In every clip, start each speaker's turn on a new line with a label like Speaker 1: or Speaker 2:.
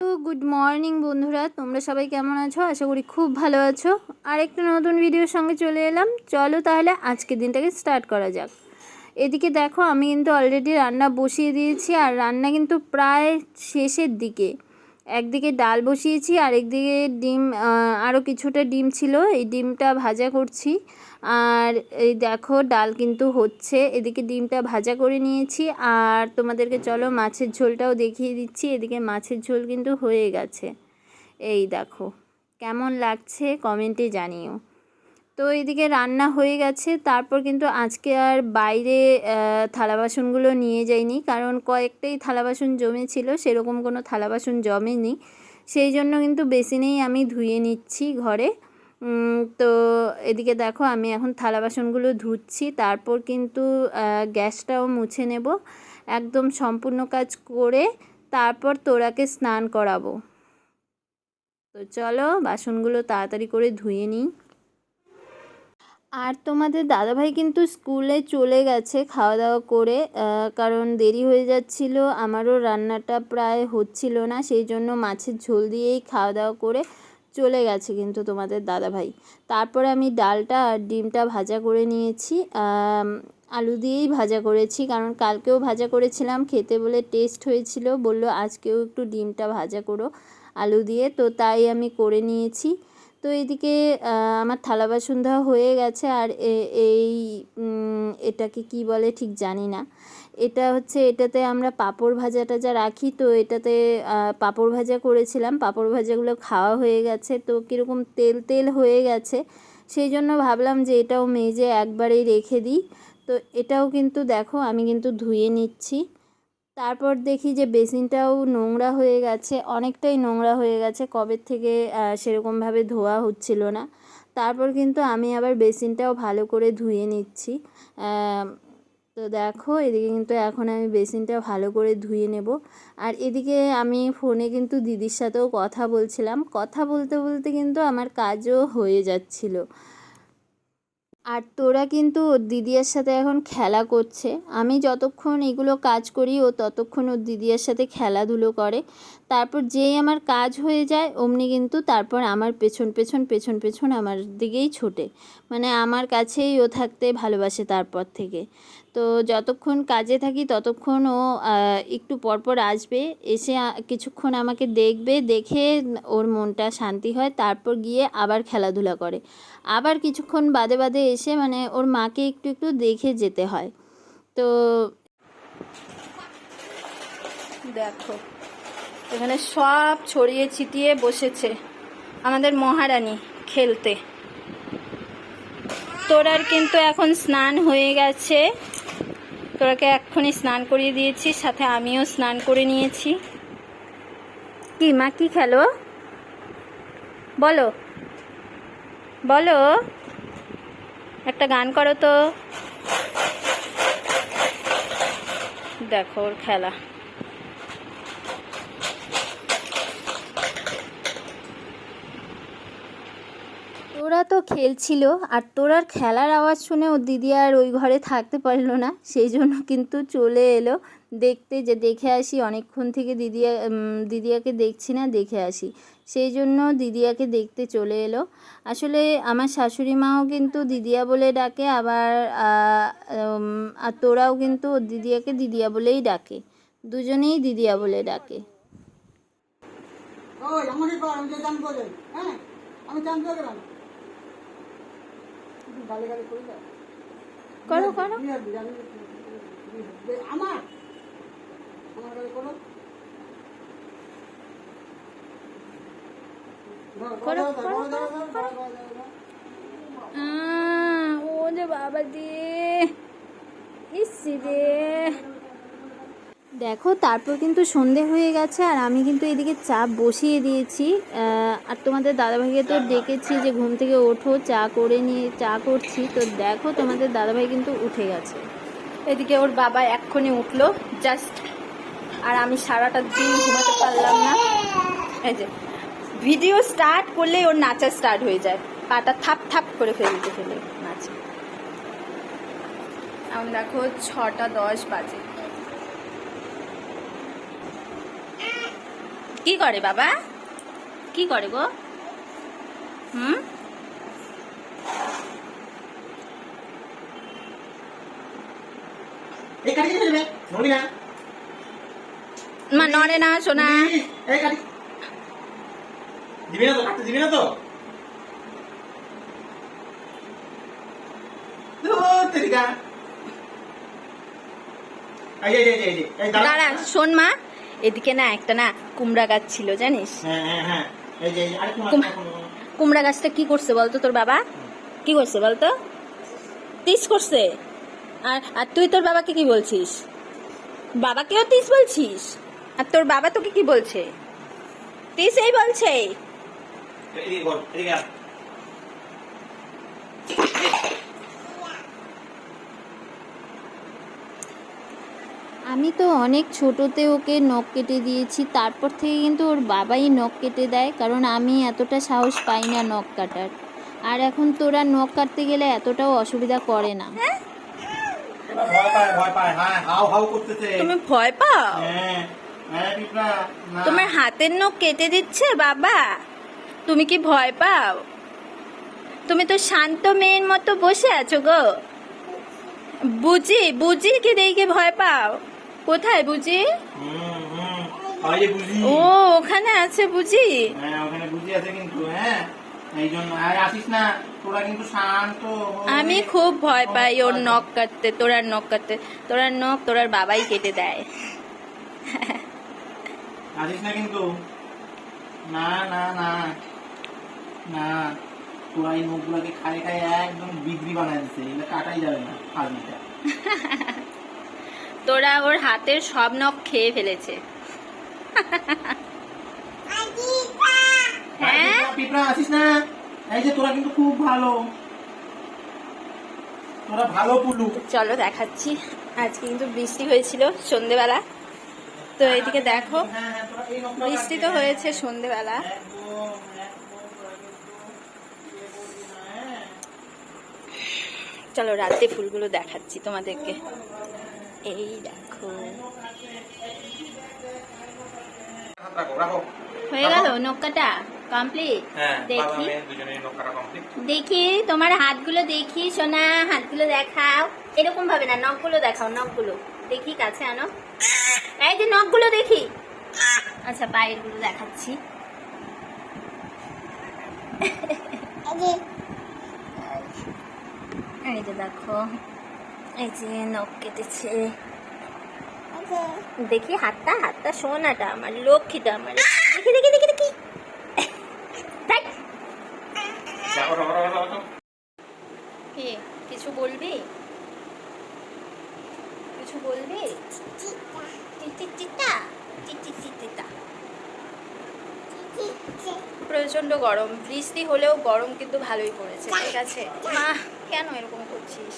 Speaker 1: তো good morning বন্ধুরা, তোমরা সবাই কেমন আছো? আশা করি খুব ভালো আছো। আর একটা নতুন ভিডিওর সঙ্গে চলে এলাম। চলো তাহলে আজকের দিনটাকে স্টার্ট করা যাক। এদিকে দেখো, আমি কিন্তু অলরেডি রান্না বসিয়ে দিয়েছি, আর রান্না কিন্তু প্রায় শেষের দিকে। একদিকে ডাল বসিয়েছি, আর একদিকে ডিম, আরও কিছুটা ডিম ছিল, এই ডিমটা ভাজা করছি। আর এই দেখো ডাল কিন্তু হচ্ছে, এদিকে ডিমটা ভাজা করে নিয়েছি। আর তোমাদেরকে চলো মাছের ঝোলটাও দেখিয়ে দিচ্ছি। এদিকে মাছের ঝোল কিন্তু হয়ে গেছে। এই দেখো কেমন লাগছে কমেন্টে জানিও। তো এদিকে রান্না হয়ে গেছে। তারপর কিন্তু আজকে আর বাইরে থালা বাসনগুলো নিয়ে যাইনি, কারণ কয়েকটাই থালা বাসন জমেছিল, সেরকম কোনো থালা বাসন জমেনি। সেই জন্য কিন্তু বেসিনেই আমি ধুয়ে নিচ্ছি ঘরে। তো এদিকে দেখো আমি এখন থালা বাসনগুলো ধুচ্ছি, তারপর কিন্তু গ্যাসটাও মুছে নেব। একদম সম্পূর্ণ কাজ করে তারপর তোরাকে স্নান করাবো। তো চলো বাসনগুলো তাড়াতাড়ি করে ধুয়ে নিই। আর তোমাদের দাদাভাই কিন্তু স্কুলে চলে গেছে খাওয়া দাওয়া করে, কারণ দেরি হয়ে যাচ্ছিল, আমারও রান্নাটা প্রায় হচ্ছিল না, সেই জন্য মাছের ঝোল দিয়েই খাওয়া দাওয়া করে চলে গেছে কিন্তু তোমাদের দাদাভাই। তারপরে আমি ডালটা আর ডিমটা ভাজা করে নিয়েছি। আলু দিয়েই ভাজা করেছি, কারণ কালকেও ভাজা করেছিলাম, খেতে বলে টেস্ট হয়েছিল, বললো আজকেও একটু ডিমটা ভাজা করো আলু দিয়ে, তো তাই আমি করে নিয়েছি। তো এইদিকে আমার থালা বাসন ধোয়া হয়ে গেছে। আর এই এটাকে কি বলে ঠিক জানি না, এটা হচ্ছে, এটাতে আমরা পাঁপড় ভাজা টাজা রাখি, তো এটাতে পাঁপড় ভাজা করেছিলাম, পাঁপড় ভাজাগুলো খাওয়া হয়ে গেছে, তো কীরকম তেল তেল হয়ে গেছে, সেই জন্য ভাবলাম যে এটাও মেজে একবারেই রেখে দিই। তো এটাও কিন্তু দেখো আমি কিন্তু ধুয়ে নিচ্ছি। তারপর দেখি যে বেসিনটাও নোংরা হয়ে গেছে, অনেকটাই নোংরা হয়ে গেছে, কবের থেকে সেরকমভাবে ধোয়া হচ্ছিল না। তারপর কিন্তু আমি আবার বেসিনটাও ভালো করে ধুয়ে নিচ্ছি। তো দেখো এদিকে কিন্তু এখন আমি বেসিনটা ভালো করে ধুয়ে নেব। আর এদিকে আমি ফোনে কিন্তু দিদির সাথেও কথা বলছিলাম, কথা বলতে বলতে কিন্তু আমার কাজও হয়ে যাচ্ছিল। আর তোরা কিন্তু ওর দিদিয়ার সাথে এখন খেলা করছে। আমি যতক্ষণ এগুলো কাজ করি ও ততক্ষণ ওর দিদিয়ার সাথে খেলাধুলো করে। তারপর যেই আমার কাজ হয়ে যায় অমনি কিন্তু তারপর আমার পেছন পেছন পেছন পেছন আমার দিকেই ছোটে, মানে আমার কাছেই ও থাকতে ভালোবাসে তারপর থেকে। তো যতক্ষণ কাজে থাকি ততক্ষণ ও একটু পরপর আসবে, এসে কিছুক্ষণ আমাকে দেখবে, দেখে ওর মনটা শান্তি হয়, তারপর গিয়ে আবার খেলাধুলা করে। আবার কিছুক্ষণ বাদে বাদে এসে মানে ওর মাকে একটু একটু দেখে যেতে হয়। তো দেখো এখানে সব ছড়িয়ে ছিটিয়ে বসেছে আমাদের মহারানী খেলতে। তোরার কিন্তু এখন স্নান হয়ে গেছে, তোরাকে এক্ষুনি স্নান করিয়ে দিয়েছি, সাথে আমিও স্নান করে নিয়েছি। কি মা কি খেলো বলো বলো, একটা গান করো তো। দেখো ওর খেলা। তোরা তো খেলছিল, আর তোরার খেলার আওয়াজ শুনে ওর দিদি আর ওই ঘরে থাকতে পারলো না, সেই জন্য কিন্তু চলে এলো দেখতে, যে দেখে আসি, অনেকক্ষণ থেকে দিদিয়াকে দেখছি না, দেখে আসি, সেই জন্য দিদিয়াকে দেখতে চলে এলো। আসলে আমার শাশুড়ি মাও কিন্তু দিদিয়া বলে ডাকে, আবার আর তোরাও কিন্তু ওর দিদিয়াকে দিদিয়া বলেই ডাকে, দুজনেই দিদিয়া বলে ডাকে। করো করো আমার ও যে বাবা দিয়ে ইসি রে। দেখো তারপর কিন্তু সন্ধে হয়ে গেছে, আর আমি কিন্তু এদিকে চা বসিয়ে দিয়েছি। আর তোমাদের দাদাভাইকে তো ডেকেছি যে ঘুম থেকে ওঠো, চা করে নিয়ে চা করছি। তো দেখো তোমাদের দাদাভাই কিন্তু উঠে গেছে, এদিকে ওর বাবা এক্ষুনি উঠলো জাস্ট। আর আমি সারাটা দিন ঘুমাতে পারলাম না। এই যে ভিডিও স্টার্ট করলেই ওর নাচা স্টার্ট হয়ে যায়, পাটা থাপ থাপ করে ফেলতে ফেলে নাচে। এখন দেখো 6:10 বাজে। কি করে বাবা, কি করে গো? মা নড়ে না সোনা।
Speaker 2: দিবি না তো, কাটতে দিবি না তো?
Speaker 1: দাঁড়া শোন মা, এদিকে না একটা না কুমড়া গাছ ছিল জানিস? কুমড়া গাছটা কি করছে বলতো তোর বাবা? কি করছে বলতো? তিস করছে। আর তুই তোর বাবাকে কি বলছিস? বাবাকেও তিস বলছিস? আর তোর বাবা তোকে কি বলছে? তিস এই বলছে। আমি তো অনেক ছোটোতে ওকে নখ কেটে দিয়েছি, তারপর থেকে কিন্তু ওর বাবাই নখ কেটে দেয়, কারণ আমি এতটা সাহস পাই না নখ কাটার। আর এখন তোরা নখ কাটতে গেলে এতটাও অসুবিধা করে না। তুমি ভয় পাও? তোমার হাতের নখ কেটে দিচ্ছে বাবা, তুমি কি ভয় পাও? তুমি তো শান্ত মেয়ের মতো বসে আছো গো। বুঝি বুঝি কি দেখে ভয় পাও? কোথায় বুঝি? ও ওখানে আছে বুঝি।
Speaker 2: ওখানে বুঝি আছে কিন্তু। এই জন্য আসিস না, তোরা কিন্তু শান্ত।
Speaker 1: আমি খুব ভয় পাই ওর নখ কাটতে, তোরার নখ কাটতে। তোরার নখ তোরার বাবাই কেটে দেয়।
Speaker 2: আসিস না কিন্তু। না না না না, তোরা এই নখগুলোকে খাই খাই একদম বিক্রি বানায় দিচ্ছে, এগুলো কাটাই যাবে না ফালতুটা।
Speaker 1: তোরা ওর হাতের সব নখ খেয়ে ফেলেছে।
Speaker 2: হ্যাঁ পিঁপড়া আসিস না। এই যে তোরা কিন্তু খুব ভালো, তোরা ভালো পুলু।
Speaker 1: চলো দেখাচ্ছি, আজকে কিন্তু বৃষ্টি হয়েছিল সন্ধেবেলা। তো এদিকে দেখো, বৃষ্টি তো হয়েছে সন্ধেবেলা। চলো রাতে ফুলগুলো দেখাচ্ছি তোমাদেরকে। এই দেখো হয়ে গেল নখ কাটা কমপ্লিট। দেখি দেখি তোমার হাতগুলো দেখি সোনা, হাতগুলো দেখাও। এরকম ভাবে না, নখগুলো দেখাও, নখগুলো দেখি, কাছে আনো। এই যে নখগুলো দেখি। আচ্ছা পায়ের গুলো দেখাচ্ছি। এই যে দেখো, এই যে নখ কেটেছে। দেখি হাতটা, হাতটা সোনাটা আমার, লক্ষ্মীটা আমার। দেখি দেখি দেখি দেখি। কিছু বলবি? কিছু বলবি? প্রচন্ড গরম, বৃষ্টি হলেও গরম কিন্তু ভালোই পড়েছে। ঠিক আছে মা, কেন এরকম করছিস?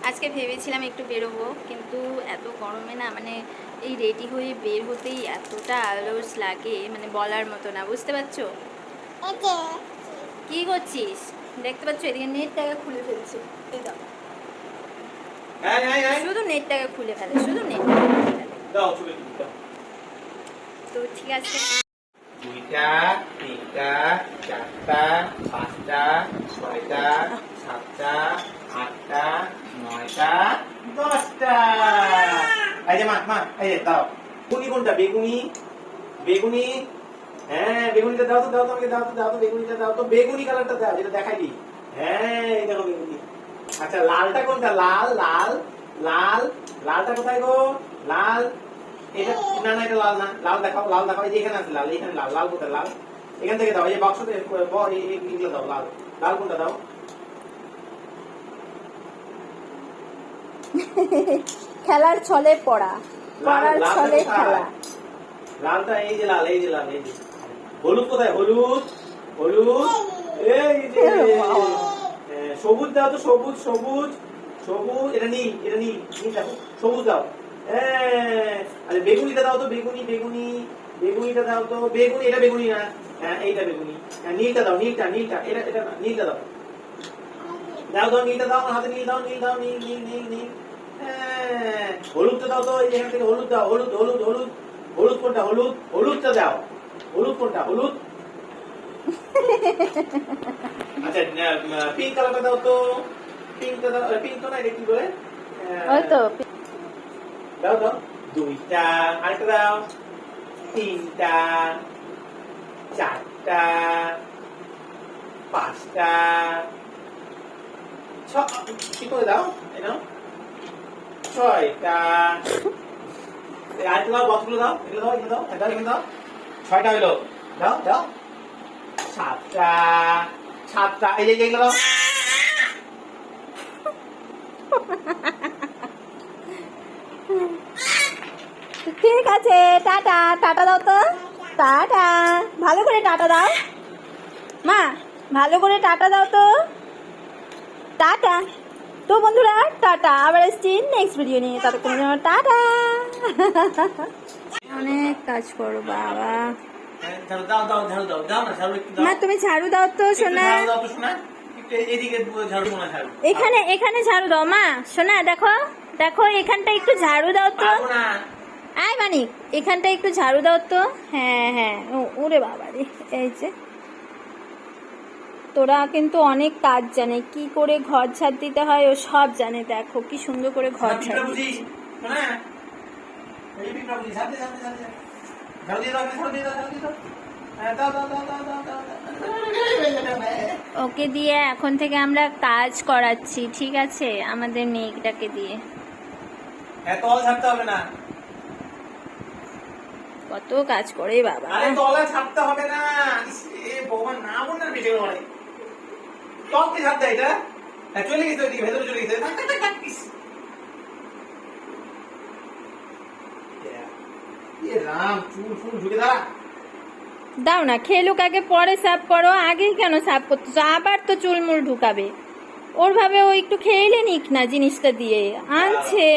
Speaker 1: আজকে ভেবেছিলাম একটু বেরোবো, কিন্তু এত গরমে না, মানে এই রেডি হয়ে বের হতেই এতটা আলস লাগে, মানে বলার মতো না। বুঝতে পারছো? কি করছিস? দেখতে পাচ্ছ এদিকে নেটটাকে খুলে ফেলছে। শুধু নেটটাকে খুলে ফেলে, শুধু নেটটাকে খুলে ফেলে। তো ঠিক আছে,
Speaker 2: 2টা 3টা 4টা 5টা 6টা 7টা 8টা 9টা 10টা। এই যে মা এই যে দাও। বেগুনি কোনটা? বেগুনি বেগুনি। হ্যাঁ বেগুনিটা দাও তো, দাও তো আমাকে, দাও তো, দাও তো বেগুনিটা, দাও তো। বেগুনি কালারটা দাও, যেটা দেখাই দি। হ্যাঁ এই দেখো বেগুনি। আচ্ছা লালটা কোনটা? লাল লাল লাল। লালটা কোথায় গো? লাল এটা না না, এটা লাল না। লাল দেখাও, লাল দেখাও। এই যে এখানে আছে লাল, এখানে লাল। লাল কোথায়? লাল এখান থেকে দাও। এই যে বাক্সতে এইগুলো দাও। লাল লাল কোনটা দাও?
Speaker 1: খেলার ছলে পড়া, পড়ার ছলে খেলা।
Speaker 2: লালটা এই যে লাল, এই যে লাল, এই যে। হলুদ কোথায়? হলুদ হলুদ এই যে। সবুজ দাও তো, সবুজ সবুজ সবুজ। এটা নীল, এটা নীল, নীল দেখো। সবুজ দাও। আরে বেগুনিটা দাও তো, বেগুনি বেগুনি। বেগুনিটা দাও তো, বেগুনি। এটা বেগুনি না, হ্যাঁ এইটা বেগুনি। নীলটা দাও, নীলটা নীলটা। এটা এটা নীলটা দাও, দাও দাও নীলটা দাও। হাতে নীল দাও, নীল দাও, নীল নীল নীল নীল। হ্যাঁ, হলুদটা দাও তো, এই এখান থেকে হলুদ দাও, হলুদ হলুদ হলুদ হলুদ কোনটা, হলুদ হলুদটা দাও, হলুদ কোনটা, হলুদ। আচ্ছা পিঙ্ক কালারটা দাও তো, পিঙ্কটা দাও, পিঙ্ক তো না, এটা কি বলে,
Speaker 1: ওই তো
Speaker 2: দাও দাও, দুইটা, আরেকটা দাও, তিনটা, চারটা, পাঁচটা, কি করে দাও, এই নাও, ছয়টা, আরেকটা দাও, বক্সগুলো দাও, এগুলো দাও, এগুলো দাও, এটা এগুলো দাও, ছয়টা হইলো, দাও দাও, সাতটা, সাতটা, এই যে এগুলো দাও।
Speaker 1: ঠিক আছে, টাটা, টাটা দাও তো, টাটা, ভালো করে টাটা দাও মা, ভালো করে টাটা দাও তো, টাটা। তো বন্ধুরা টাটা, আবার আসছি নেক্সট ভিডিও নিয়ে, ততক্ষণের জন্য টাটা। অনেক কাজ করো বাবা।
Speaker 2: ঝাড়ু দাও দাও, ঝাড়ু দাও, দাও না, ঝাড়ু একটু দাও।
Speaker 1: মা তুমি ঝাড়ু দাও তো
Speaker 2: একটু
Speaker 1: সোনা,
Speaker 2: ঝাড়ু দাও তো সোনা, একটু এদিকে ঝাড়ু না, ঝাড়ু
Speaker 1: এখানে এখানে ঝাড়ু দাও মা, সোনা দেখো দেখো, এখানটা একটু ঝাড়ু দাও তো,
Speaker 2: পারবো না।
Speaker 1: আয় মানিক এখানটা একটু ঝাড়ু দাও তো। হ্যাঁ হ্যাঁ, ওরে বাবা রে, এই যে তোরা কিন্তু অনেক কাজ জানে, কি করে ঘর ঝাড় দিতে হয় ও সব জানে, দেখো কি সুন্দর করে ঘর ঝাড় দিচ্ছে।
Speaker 2: সোনা, এই পিঁপড়া বুঝি, ঝাড়ু দে, ঝাড়ু দে, ঝাড়ু দে। ঝাড়ু দিয়ে দাও, ঝাড়ু দিয়ে দাও, ঝাড়ু দিয়ে দাও। হ্যাঁ, দাও দাও দাও দাও দাও দাও।
Speaker 1: ওকে দিয়ে এখন থেকে আমরা কাজ করাচ্ছি, ঠিক আছে, আমাদের মেয়েটাকে দিয়ে।
Speaker 2: হ্যাঁ, তল ছাড়তে হবে না।
Speaker 1: কত কাজ করে বাবা।
Speaker 2: আরে তলা ছাড়তে হবে না। ইস, এ ভগবান, না বললেন বেশি করে। তলকে ছাড়তে এটা? হ্যাঁ, চলে গেছে ওইদিকে, ভেতরে চলে গেছে। থাক, থাক, থাক, থাক, ইস। এ রাম, চুল ফুল ঢুকে দাঁড়া।
Speaker 1: দাও না, খেলুক আগে, পরে সাফ করো, আগেই কেন সাফ করতেছো, আবার তো চুলমুল ঢুকাবে। ওর ভাবে ও একটু খেলে নিক না জিনিসটা দিয়ে আনছে।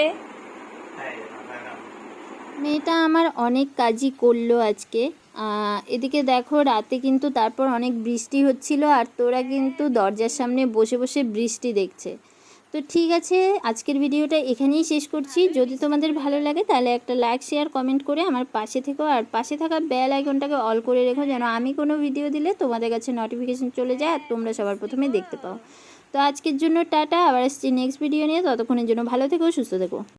Speaker 1: মেয়েটা আমার অনেক কাজই করলো আজকে। এদিকে দেখো রাতে কিন্তু তারপর অনেক বৃষ্টি হচ্ছিল, আর তোরা কিন্তু দরজার সামনে বসে বসে বৃষ্টি দেখছে। তো ঠিক আছে, আজকের ভিডিওটা এখানেই শেষ করছি। যদি তোমাদের ভালো লাগে তাহলে একটা লাইক শেয়ার কমেন্ট করে আমার পাশে থেকো, আর পাশে থাকা বেল আইকনটাকে অল করে রেখো, যেন আমি কোনো ভিডিও দিলে তোমাদের কাছে নোটিফিকেশন চলে যায় আর তোমরা সবার প্রথমে দেখতে পাও। তো আজকের জন্য টাটা, আবার আসছি নেক্সট ভিডিও নিয়ে, ততক্ষণের জন্য ভালো থেকো, সুস্থ থেকো।